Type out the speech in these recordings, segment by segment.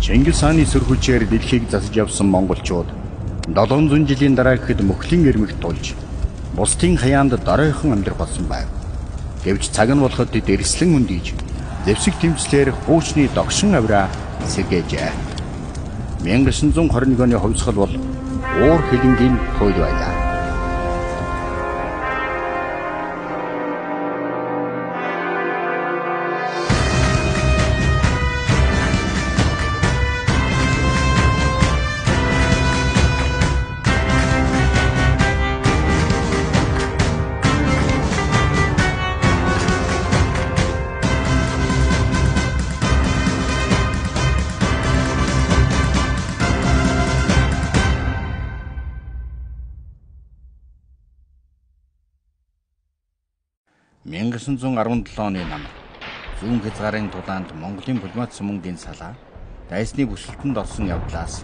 Чингис хааны сөргөлчээр дэлхийг засаж явсан монголчууд 700 жилийн дараа гэхэд мөхлийн эрмэгт тулж бусдын хаяанд доройхон амьдрах болсон байв. Гэвч цаг нь болоход тэд эрслэн үндийж зэвсэг тэмцлэр хуучны догшин авираа сэргээжээ. 1921 оны хувьсгал бол уур хилэнгийн туйл байлаа. оны нам зүүн хязгаарын тулаанд Монголын дипломат сүмүнгийн салаа дайсны бүсэлтэнд орсон явдлаас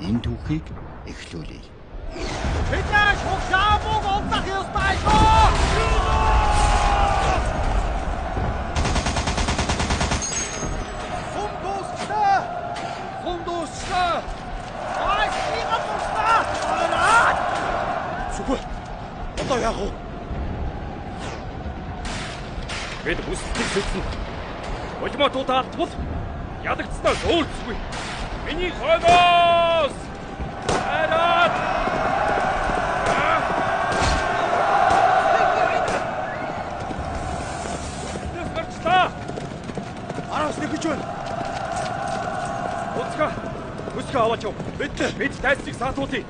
энэ түүхийг эхлүүлье. Бидээ шугшаабуг олдох ёстой шүү. Хундуусчаа. Ай, сига тусна. Сүгөө. Одоо яах вэ? Бид бүсэлтийг сэлсэн. Дипломатуудаа алдвал ядагцнаас өөрсгүй. Миний хойноос! Хараад! Тэсгэрчлээ! Араас нэгж байна. Өсгөө аваач. Бид дайсыг саатуулъя.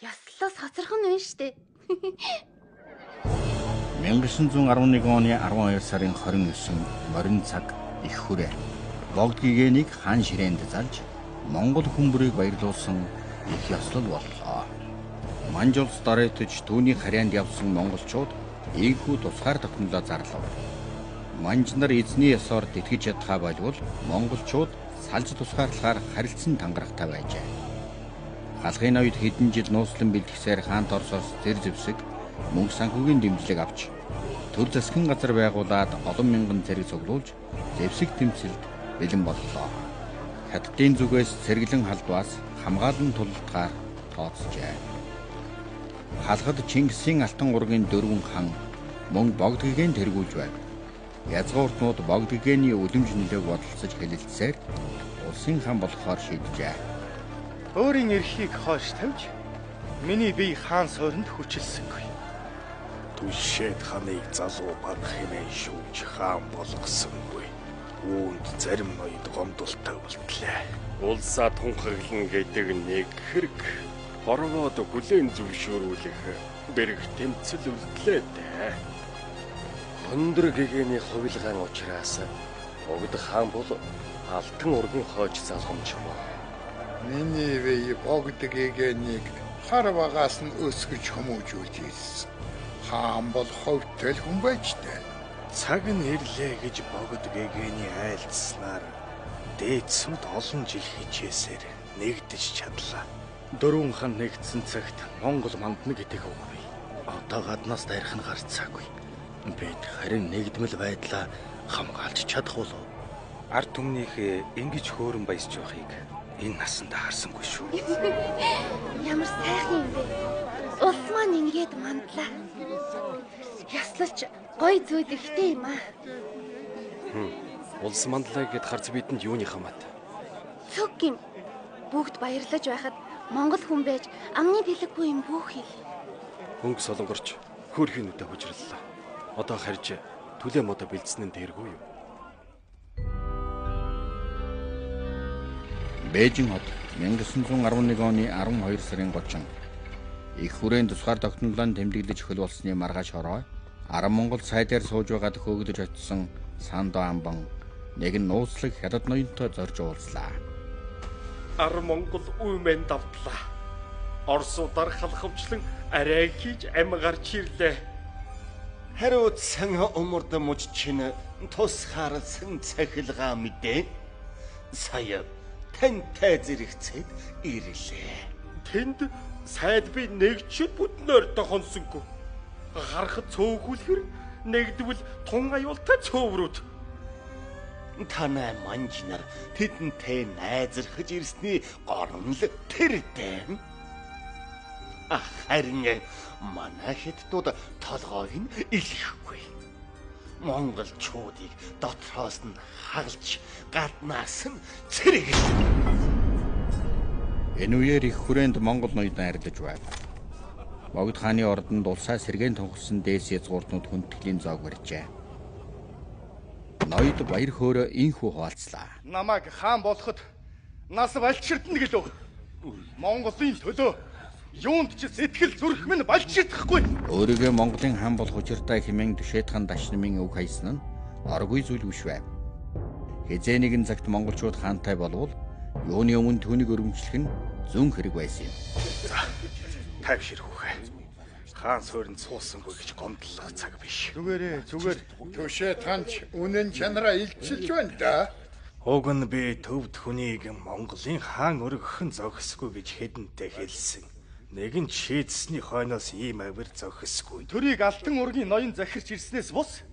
Яслаас хоцорхон байна штэ. 1911 оны 12 сарын 29 морин цаг их хүрээ. Богд гэгэнийг хаан ширээнд залж Монгол хүмүүрийг баярлуулсан их ёслол боллоо. Манж улс доройтож түүний харьяанд явсан монголчууд ийхүү тусгаар тогтнолоо зарлав. Манж нар эзний ёсоор тэтгэж чадхаа болвол монголчууд салж тусгаарлахаар харилцсан тангарахтай байжээ. Халахын үед хэдэн жил нууцлан бэлтгэсээр хаант Оросоос зэр зэвсэг мөнгө санхүүгийн дэмжлэг авч төр засгийн газар байгуулад олон мянган зэрэг цуглуулж зэвсэг тэмцэлд бэлэн боллоо. Хятадын зүгээс сэргэлэн халдваас хамгаалан тулалтгаар тооцжээ. Халахад Чингисийн алтан ургийн 4 хан мөн богд гэгээн тэргүүлж байв. Язгууртнууд богд гэгээний үлэмж нөлөөг бодолцож хэлэлцсээр улсын хан болохоор шийджээ. Өөрийн эрхийг хойш тавьж миний бие хаан сойронд хүчилсэнгүй. Түлшээд ханыг залуу баг хэмээн шүүж хаан болгосонгүй. Үүнд зарим ноёд гомдолтой болтлаа. Улсаа тунхаглан гэдэг нэг хэрэг хорвоод хүлээн зөвшөөрүүлэх бэрх тэмцэл үлдлээ дээ. Өндөр гэгэний хувилгаан учраас богд хаан бол алтан ургийн хойч залгамжмаа. Миний бие богд гэгэнийг хар багаас нь өсгөж хүмүүжүүлж ирсэн. Хаан бол ховтой хүн байж таа. Цаг нь ирлээ гэж богд гэгэний айлдснаар дээдсэнд олон жил хичээсээр нэгдэж чадлаа. 4 хан нэгдсэн цагт Монгол мандна гэдэг үгүй. Одоо гаднаас дайрах нь гарцаагүй. Бид харин нэгдмэл байдлаа хамгаалж чадах болов. Ард түмнийхээ ингэж хөөрөн баясч байхыг энэ насанд харсангүй шүү. Ямар сайхан юм бэ? Улс маань ингээд мандлаа. Яслалч гой зүйд ихтэй юм аа. Улс мандлаа гэд харц бидэнд юуны хамаат. Цөг юм. Бүгд баярлаж байхад Монгол хүн байж амны бэлэггүй юм бүх хэл. Хөнгө солонгорч хөөрхийн үдэ хужирлаа. Одоо харж түлээ модо бэлдсэн нь тэргүй юу? Бээжин хот 1911 оны 12 сарын 30 их хүрээнд тусгаар тогтнолоо тэмдэглэж хөл болсны маргааш хороо Аран Монгол сайдаар сууж байгаад хөөгдөж очсон Сандо амбан нэгэн нууцлаг хятад ноёнтой зорж уулзлаа. Ар Монгол үмэн давтлаа. Орсуудаар халахвчлан арай хийж ам гарч ирлээ. Хариуд сан умурд муж чинь тусхаарсан цахилгаа мэдээ. Сая тантай зэрэгцээд ирлээ. Тэнд сайд би нэгчд бүтнээр дохонсонгүй. Гарахад цөөхүүлэхэр нэгдвэл тун аюултай цөөврүүд. Танай манжнаар тэдэнтэй найзархаж ирсний горон л тэр дэм. Харин манай хэдтүүд толгойг нь илэхгүй. Монголчуудыг дотроос нь хагалж гаднаас нь цэрэгэл. Энэ үеэр их хүрээнд Монгол ноёдон арилж байв. Богд хааны ордонд улсаа сэргээн тунхсан дээс язгууртнууд хүндэтгэлийн зоог барьжээ. Ноёд баяр хөөрөө инхүү хуваалцлаа. Намайг хаан болоход нас балчирдна гэлөө. Монголын төлөө юунд ч сэтгэл зүрх минь балчирдахгүй. Өөрийгөө Монголын хаан болох учиртай хэмээн Дүшээдхан Дашнамын үг хайсан нь оргүй зүйл биш байв. Хизээ нэгэн цагт монголчууд хаантай болвол юуны өмнө түүнийг өргөмжлөх нь зүүн хэрэг байсан юм. Тайвшир хүүхэ. Хаан суурьнд суусангүй гэж гомдлох цаг биш. Зүгээр. Түшээдханч үнэн чанараа илчилж байна да. Уг нь би төвд хүнийг Монголын хаан өргөхөн зохисгүй гэж хэдэнтэй хэлсэн. Нэгэн шийдсэний хойноос ийм авир зохисгүй. Төрийг алтан ургийн ноён захирч ирснээс бус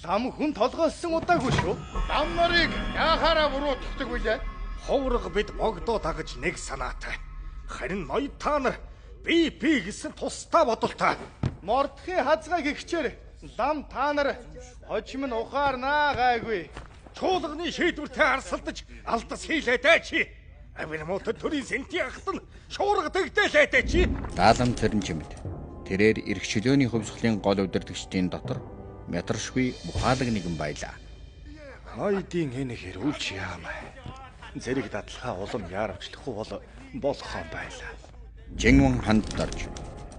лам хүн толгойлсон удаагүй шүү. Лам нарыг яахаараа буруутгадаг вүлээ? Ховрог бид богдоо дагаж нэг санаатай. Харин ноёд та нар би гэсэн тусдаа бодолтой. Мордхи хазгааг ихчээр лам та нар хожим нь ухаарнаа гайгүй. Чуулганы шийдвэртэй арсалдаж алдас хийлээдэ чи. Авир мотод төрийн сэнти ахтан шуурга тэгдэлээдэ чи. Даалам тэрэн чимэд. Тэрээр эрх чөлөөний хувьсгалын гол удирдагчдын дотор метршгүй бухаалаг нэгэн байлаа. Ноёдын энэ хэрүүлч яам. Зэрэг дадлахаа улам яарвчлахгүй болох юм байлаа. Жинван ханд дорж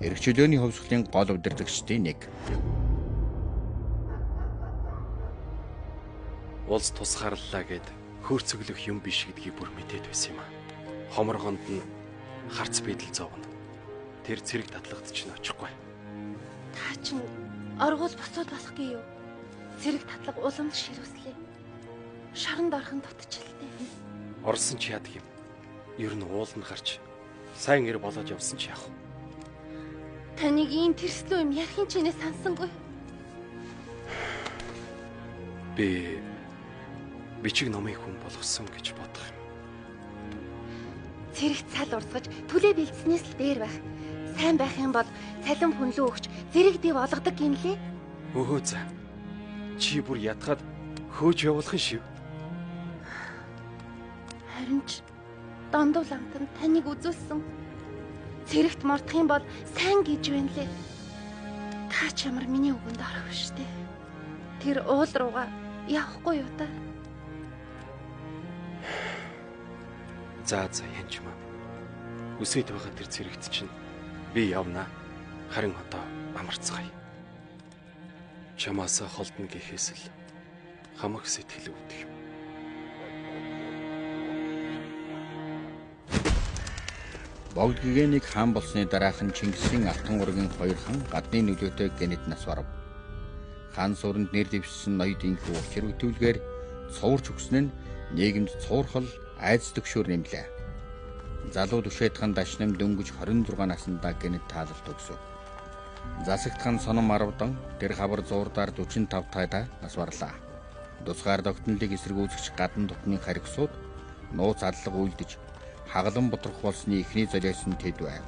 эрх чөлөөний хувьсгалын гол удирдагчдын нэг. Улс тусгаарлаа гэд хөрцөглөх юм биш гэдгийг бүр мэдээд байсан юм аа. Хоморгонд нь харц бэдэл зовно. Тэр цэрэг татлахад ч очихгүй. Та чинь оргуул босоод болох гээ юу? Цэрэг татлаг уламж ширвслээ. Шоронд орхон дутчихлээ. Орсон ч яадаг юм. Ер нь ууланд гарч сайн эр болоод явсан ч яах вэ? Таныг ийм тэрслүү юм ярихын чинээ сансангүй. Би бичиг номын хүн болгосон гэж бодох юм. Цэрэгт цал урсгаж түлээ бэлдснээс л дээр байх. Сайн байх юм бол цалин хүнлүү өгч зэрэг дэв олгодог гинлээ. Өхөө за. Чи бүр ятгаад хөөж явуулах юм шив. Харин ч дондуу ламтан таныг үзүүлсэн. Цэрэгт мордох юм бол сайн гэж байна лээ. Та ч ямар миний үгэнд орох штэ. Тэр уул руугаа явахгүй юу та? За янчмаа. Үсэд байгаа тэр цэрэгт чинь би явнаа. Харин одоо амарцгаая. Чамаасаа холдно гэхээс л хамаг сэтгэл өвдөх юм. Богд гэгэнийг хаан болсны дараахан Чингисийн алтан ургийн хоёр хан гадны нөлөөтэй гэнэт нас барав. Хаан суурьнд нэр дэвшсэн ноёдын хүү хэрвэтүүлгээр цуурч өгсөн нь нийгэмд цуурхал айц төгшөөр нэмлээ. Залуу Дүшээдхан Дашнам дөнгөж 26 наснда гэнэт таалалт өгсөв. Засагтхан Соном 10 тэр хавар зуурдаар 45 тайда нас барлаа. Тусгаар тогтнолыг эсэргүүцэгч гадна дотны харгисууд нууц аллага үйлдэж хагалан бодрох болсны эхний золиос нь тэд байв.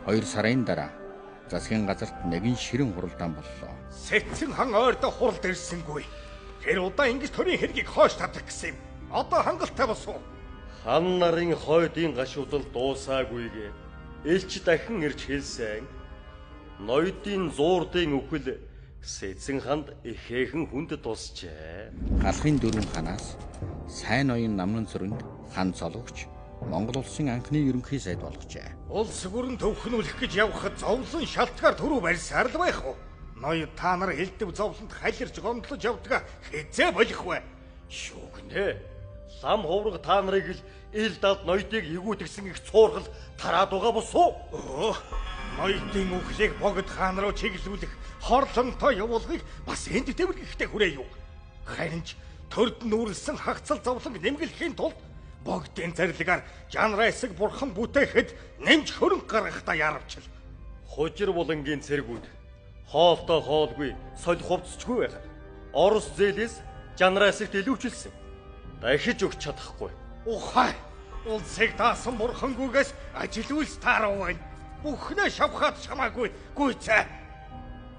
2 сарын дараа засгийн газарт нэгэн ширэн хуралдаан боллоо. Сэтсэн хан ойрдоо хуралд ирсэнгүй. Тэр удаа ингэж төрийн хэргийг хоош татах гэсэн юм. Одоо хангалттай босов. Хан нарын хойдын гашуудал дуусаагүйгээ элч дахин ирж хэлсэн. Ноёдын зуурдын үхэл Сэцэн ханд ихээхэн хүнд тусчээ. Галахын 4 ханаас сайн ноён намрын зүрэнд хан цолгогч Монгол улсын анхны ерөнхий сайд болгожээ. Улс гүрэн төвхнүүлэх гэж явхад зовлон шалтгаар төрөө барьсаар л байх уу? Ноёд та нар элдэв зовлонд халирч гомдлож явдаг хязээ болох вэ? Шүүгнэ. Лам хувраг та нарыг л ил далд ноёдыг эгүүдгсэн их цуургал тараад байгаа босуу. Ноёдын үхлийг богд хаан руу чиглүүлэх хорлонтой явуулгыг бас энд дэвлэхтэй хүрээ юу? Харин ч төрд нүүрлсэн хагцал зовлон нэмгэлхийн тулд богдын зарилгаар жанраа эсэг бурхан бүтээхэд нэмж хөрөнгө гаргахдаа яарвчил. Хужир булангийн цэргүүд хоолтой хоолгүй соль хувцсчгүй байхад Орос зээлээс жанраа эсэгт илүүчилсэн. Дахиж өгч чадахгүй. Ухай! Улсыг даасан бурхангүйгээс ажил үйлс таарав байна. Бүхнээ шавхаад чамаагүй гүйцээ.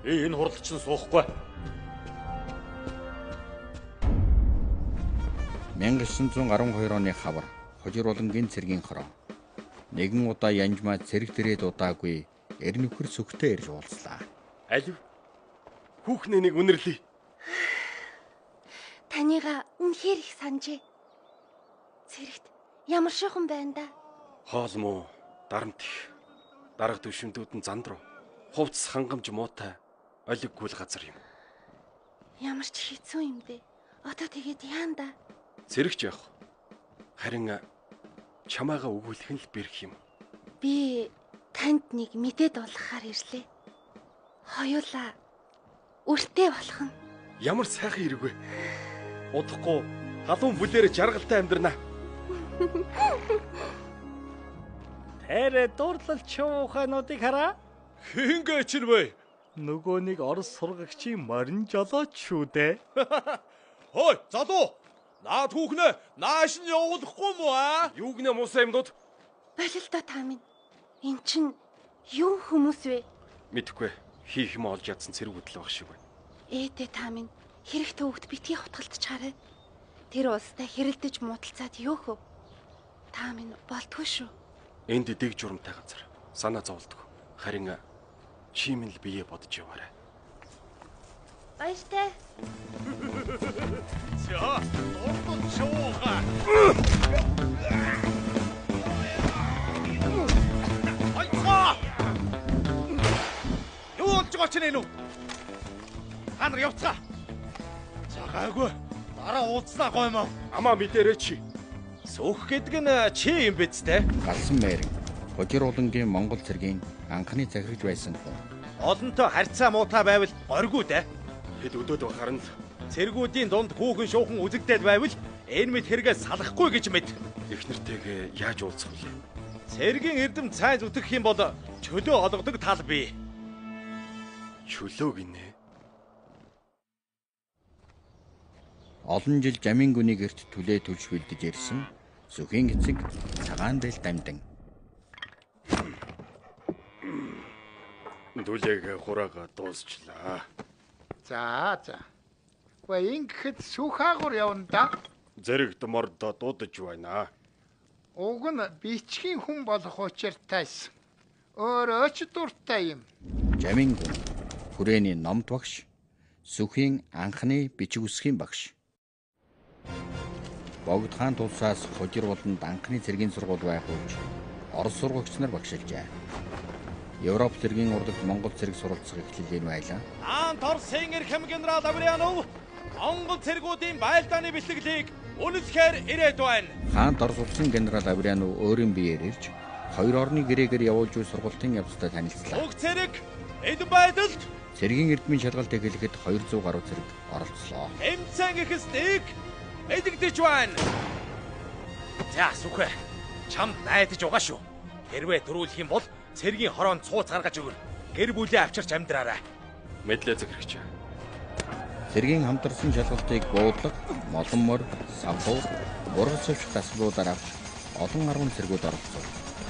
Энэ хурлчин суухгүй. 1912 оны хавар хожир булангийн цэргийн хороо. Нэгэн удаа янжмаа цэрэг дээрээ удаагүй эр нөхөр сүхтээ ирж уулзлаа. Алив. Хүүхнээ нэг үнэрлэе. Танийга үнэхээр их санджээ. Цэрэгт ямар шихэн байна да. Хоол муу, дарамт их. Дарга төвшөндүүд нь занд руу. Хувцс хангамж муутай олиггүй л газар юм. Ямар ч хэцүү юм бэ. Одоо тэгээд яанда. Цэрэгч явах. Харин чамаага өгүүлэх нь л бэрх юм. Би танд нэг мэдээд болгохаар ирлээ. Хоёулаа үртэй болох нь. Ямар сайхан хэрэг вэ? Удахгүй халуун бүлээр жаргалтай амьдрнаа. Тэрэ дурдлалч ухаануудыг хараа. Хингээч нь вэ? Нөгөө нэг Орос сургагчийн морин жолооч шүү дээ. Хой, залуу. Наад хүүхнээ нааш нь явуулахгүй мүү аа? Юу гинэ муусаа юмнууд? Болилдоо та минь. Эн чин юу хүмүүс вэ? Мэдхгүй. Хийх юм олж ядсан цэргүүд л баг шиг байна. Ээдээ та минь хэрэг төвөгт битгий хутгалтчаарай. Тэр улстай хэрэлдэж муудалцаад юу хөв? Та минь болтгүй шүү. Энд дэг журамтай газар. Санаа зовлдог. Харин чимэн л бие бодож яваарай. Баяртай. За, дурдл шуугаа. Айцгаа! Юу болж байгаа ч нэ нү? Та нар явцгаа. Загаагүй. Дараа уулзнаа гой маа. Амаа мэдэрээ чи. Сөх гэдэг нь чи юм биз дээ? Галсан мэр хожир булангийн Монгол цэргийн анхны захирагч байсан хүн. Олонтой харьцаа муутай байвал горгүй дээ. Хэд өдөөд бахарна л. Цэргүүдийн дунд хүүхэн шуухан үзэгдээд байвал энэ мэд хэрэгээ салахгүй гэж мэд. Их нэртэйгээ яаж уулзах вэ? Цэргийн эрдэм цай зүтгэх юм бол чөлөө олгодог тал бий. Чөлөө гинэ. Олон жил жамин гүний гэрт түлээ төлж бэлдэж ирсэн сүхийн эцэг цагаан дээл дамдан. Дүлээг хураага дуусчлаа. За. Гэхдээ ингэхэд сүхаагур явна да. Зэрэгт мордоо дуудаж байна. Уг нь бичгийн хүн болох учиртайс. Өөрөө ч дуртай юм. Жамин гүн хүрээний номд багш, сүхийн анхны бичиг үсгийн багш. Богд хаан тулсаас хожир буланд анхны цэргийн сургууль байх үуч Орос сургагч нар багшилжээ. Европ цэргийн урлагт Монгол цэрэг суралцах эхлэлийн байлаа. Аан Торсын эрхэм генерал Аврианов Монгол цэргүүдийн байлдааны бэлтгэлийг үнэлэхээр ирээд байна. Хаан Орос улсын генерал Аврианов өөрийн биеэр ирж хоёр орны гэрээгээр явуулж буй сургалтын явцдаа танилцлаа. Уг цэрэг эдэн байдалд Цэргийн эрдмийн шалгалт эхлэхэд 200 гаруй цэрэг оролцлоо. эмцэн гэхсдийг эдэгдэж байна. За сүхэ чамд найдаж угаа шүү. Хэрвээ төрүүлэх юм бол цэргийн хороонд цууц гаргаж өгөр. Гэр бүлээ авчирч амьдраарай. Мэдлээ захирагч. Цэргийн хамтарсан шалгалтыг буудлага, молон мор, самбуу, урал сувч тасалбуудаар авч олон арван цэргүүд оролцов.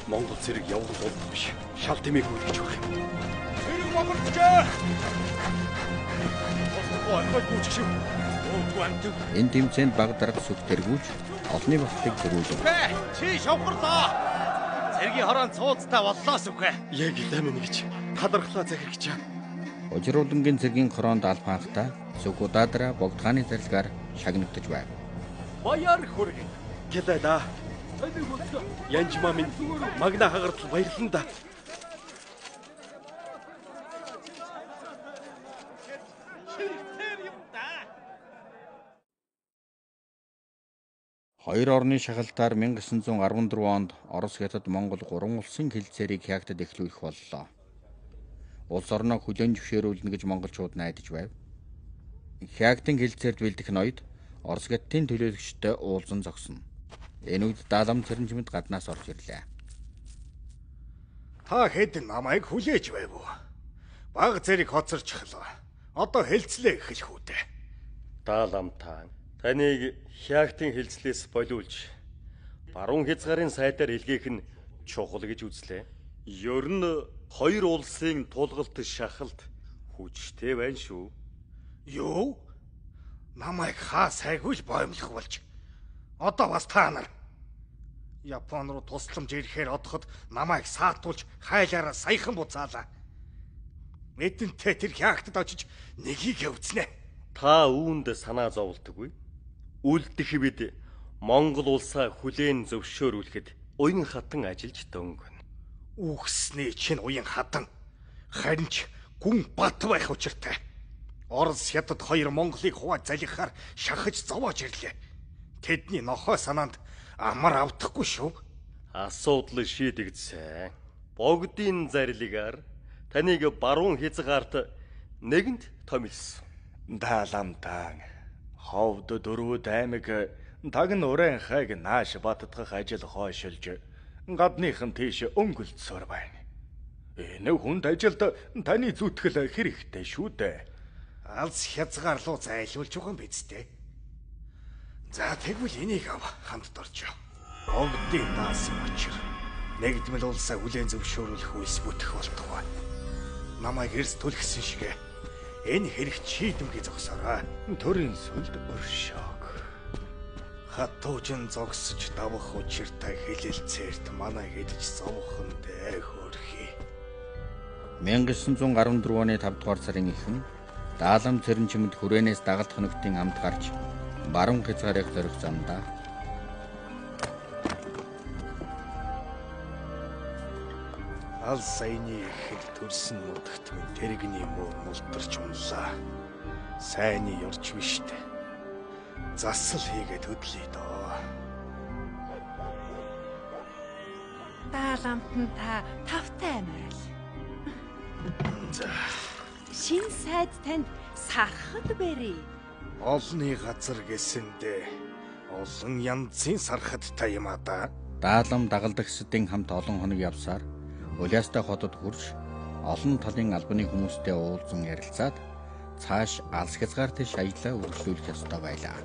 Монгол цэрэг явгал болдог биш. Шал тэмээг үлгэж байгаа юм. Цэрэг богорчээ. Босгоо ахад гүйчих шүү. Өөдгөө амтэг. Энэ тэмцээнд баг дарга сүх тэргүүж олонний багтыг төрүүлв. Чи шавхарлаа. Цэргийн хороонд цууцтай боллоо сүхэ. Яг л амин гэж талархлаа захирагч. Хожир булангийн цэргийн хороонд албаахта сүх удаадра богд хааны зарилгаар шагнагдаж байв. Баяр хүрэг. Гэлээ. Янжмаа минь магна хагартал баярлан да. Хоёр орны шахалтаар 1914 онд Орос, Хятад, Монгол 3 улсын хэлцээрийг Хятадд эхлүүлэх боллоо. Улс орноо хүлээн зөвшөөрүүлнэ гэж монголчууд найдаж байв. Хятадын хэлцээрд бэлдэх ноёд Орос Хятадын төлөөлөгчтэй уулзан зогсно. Энэ үед Даалам Цэрэнчмэд гаднаас орж ирлээ. Та хэд намайг хүлээж байв уу? Баг зэрэг хоцорч эхлэв. Одоо хэлцлээ эхлэх үү дээ. Даалам таан таныг Хятадын хэлцлээс болиулж баруун хязгаарын сайдаар илгээх нь чухал гэж үзлээ. Ер нь хоёр улсын тулгалт шахалт хүчтэй байна шүү. Юу? Намайг хаа сайгүй л боомлох болж. Одоо бас та нар Япон руу тусламж ирэхээр одоход намайг саатуулж хайлаараа саяхан буцаалаа. Мэдэнтэй тэр Хятадд очиж нэгийг явцнэ. Та үүнд санаа зовлтгүй. Үлдэх бид Монгол улсаа хүлээн зөвшөөрүүлэхэд уян хатан ажиллаж дөнгөн. Үгснээ чинь уян хатан. Харин ч гүн бат байх учиртай. Орос Хятад хоёр Монголыг хувааж залгихаар шахаж зовоож ирлээ. Тэдний нохой санаанд амар автахгүй шүү. Асуудал шийдэгдсэн. Богдын зарлигаар таныг баруун хязгаарт нэгэнт томилсон. Даалам таан ховд дөрвөд аймаг тагн уран хайг нааш баттгах ажил хойшилж гадныхан тийш өнгөлцсөр байна. Энэ хүнд ажилд таны зүтгэл хэрэгтэй шүү дээ. Алс хязгаар руу зайлуулж байгаа юм биз дээ. За тэгвэл энийг ав хамт орчоо. Богдын даасан очир. Нэгдмэл улсаа хүлээн зөвшөөрүүлэх үйлс бүтэх болтугай. Намайг эрс түлхсэн шиг энэ хэрэг чийдэмгээ зогсоорой. Төрийн сүлд өршөг. Хатуужин зогсож давах учиртай хэлэлцээрт манай гэдэж зовхон дээ хөрхий. 1914 оны 5 дугаар сарын эхэн Даалам Цэрэнчмэд хүрээнээс дагалт хоногтын амд гарч баруун хязгаарыг зорих замдаа Ал саяны ихэд төрсөн нутагт минь тэрэгний мөр мултарч унлаа. Сайны ёрч биштэй. Засал хийгээд хөдлөе доо. Дааламт нь та тавтай амирал. За, Шин сайд танд сархад бэрээ. олонний газар гэсэндээ олон янзын сархадтай юм а да. Даалам дагалдагчдын хамт олон хоног явсаар Уляастай хотод хүрч олон талын албаны хүмүүстэй уулзан ярилцаад цааш алс хязгаар тийш аяллаа үргэлжлүүлэх ёстой байлаа.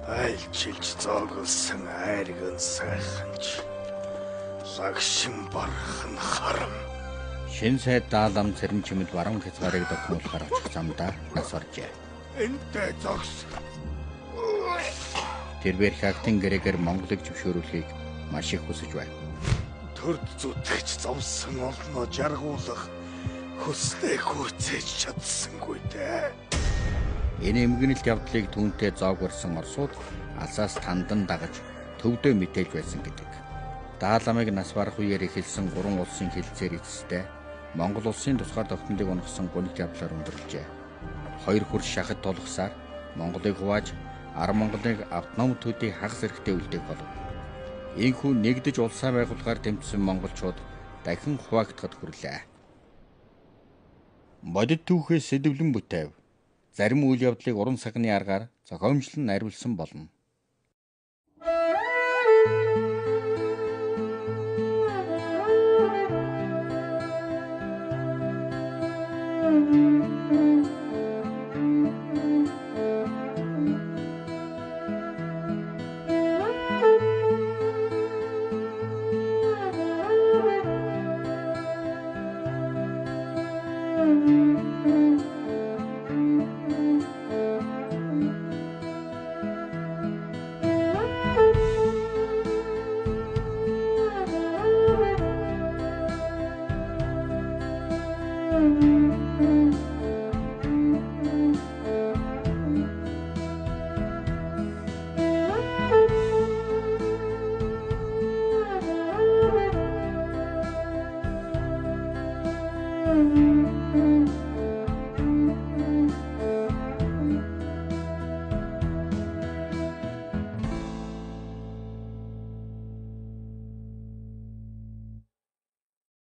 Айлчилж зоогулсан айрган сайханч. Лагшин бархан харам. Шин сайд Даалам Цэрэнчмэд баруун хязгаарыг дохиулахаар очих замдаа нас оржээ. Энтэй зогс. Тэрээр Хятадын гэрээгээр Монголыг зөвшөөрүүлэхийг маш их хүсэж байна. Төрд зүтгэж зовсон олноо жаргуулах хүстэй хөөцөөж чадсангүй дээ. Энэ эмгэнэлт явдлыг түүнтэй зоог барьсан Оросууд алсаас тандан дагаж төвдөө мэдээж байсан гэдэг. Дааламыг нас барах үеэр эхэлсэн 3 улсын хэлцээр эцэстээ Монгол улсын тусгаар тогтнолыг унгасан гүнэлт явдлаар өндөрлжээ. Хоёр хурц шахад тулгасаар Монголыг хувааж Монголыг автономи төдий хагас зэрэгтэй үлдээх болов. Ийхүү нэгдэж улсаа байгуулахаар тэмцсэн монголчууд дахин хуваагдахад хүрлээ. Бодит түүхээс сэдэвлэн бүтээв. Зарим үйл явдлыг уран сагны аргаар зохиомжлон найруулсан болно.